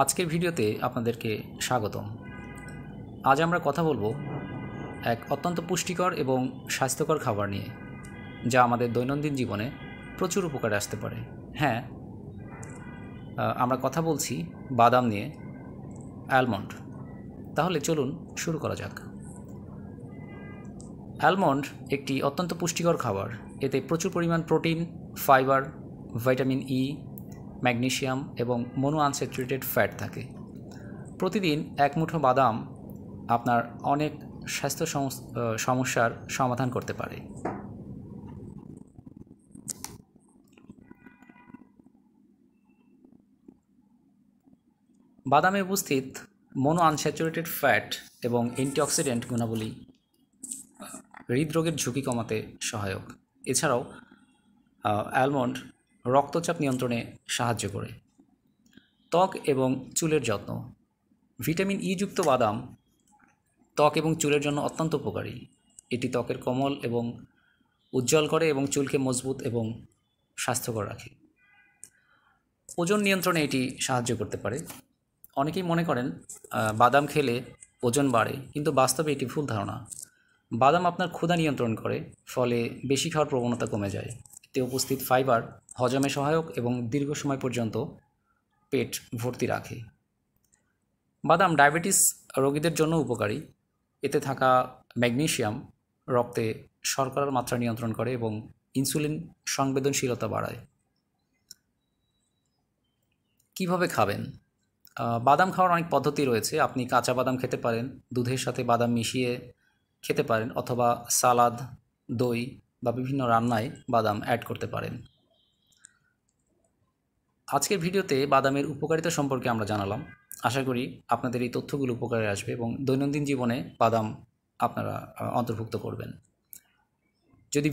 আজকের ভিডিওতে আপনাদেরকে স্বাগতম। আজ আমরা কথা বলবো এক অত্যন্ত পুষ্টিকর এবং স্বাস্থ্যকর খাবার নিয়ে, যা আমাদের দৈনন্দিন জীবনে প্রচুর উপকারে আসতে পারে। হ্যাঁ, আমরা কথা বলছি বাদাম নিয়ে, অ্যালমন্ড। তাহলে চলুন শুরু করা যাক। অ্যালমন্ড একটি অত্যন্ত পুষ্টিকর খাবার। এতে প্রচুর পরিমাণ protein, fibre, vitamin E, magnesium এবং মনো আনস্যাচুরেটেড ফ্যাট থাকে। প্রতিদিন এক মুঠো বাদাম আপনার অনেক স্বাস্থ্য সমস্যার সমাধান করতে পারে। বাদামে উপস্থিত মনো আনস্যাচুরেটেড ফ্যাট এবং অ্যান্টিঅক্সিডেন্ট গুণাবলী হৃদরোগের ঝুঁকি কমাতে সহায়ক। এছাড়াও অ্যালমন্ড রক্তচাপ নিয়ন্ত্রণে সাহায্য করে। ত্বক এবং চুলের যত্ন। ভিটামিন ই যুক্ত বাদাম ত্বক এবং চুলের জন্য অত্যন্ত উপকারী। এটি ত্বকের কোমল এবং উজ্জ্বল করে এবং চুলকে মজবুত এবং স্বাস্থ্যকর রাখে। ওজন নিয়ন্ত্রণে এটি সাহায্য করতে পারে। অনেকেই মনে করেন বাদাম খেলে ওজন বাড়ে, কিন্তু বাস্তবে এটি ভুল ধারণা। বাদাম আপনার ক্ষুধা নিয়ন্ত্রণ করে, ফলে বেশি খাওয়ার প্রবণতা কমে যায়। এতে উপস্থিত ফাইবার হজমে সহায়ক এবং দীর্ঘ সময় পর্যন্ত পেট ভর্তি রাখে। বাদাম ডায়াবেটিস রোগীদের জন্য উপকারী। এতে থাকা ম্যাগনেসিয়াম রক্তে শর্করার মাত্রা নিয়ন্ত্রণ করে এবং ইনসুলিন সংবেদনশীলতা বাড়ায়। কিভাবে খাবেন? বাদাম খাওয়ার অনেক পদ্ধতি রয়েছে। আপনি কাঁচা বাদাম খেতে পারেন, দুধের সাথে বাদাম মিশিয়ে খেতে পারেন, অথবা সালাদ, দই বা বিভিন্ন রান্নায় বাদাম অ্যাড করতে পারেন। আজকের ভিডিওতে বাদামের উপকারিতা সম্পর্কে আমরা জানালাম। আশা করি আপনাদের এই তথ্যগুলো উপকারে আসবে এবং দৈনন্দিন জীবনে বাদাম আপনারা অন্তর্ভুক্ত করবেন। যদি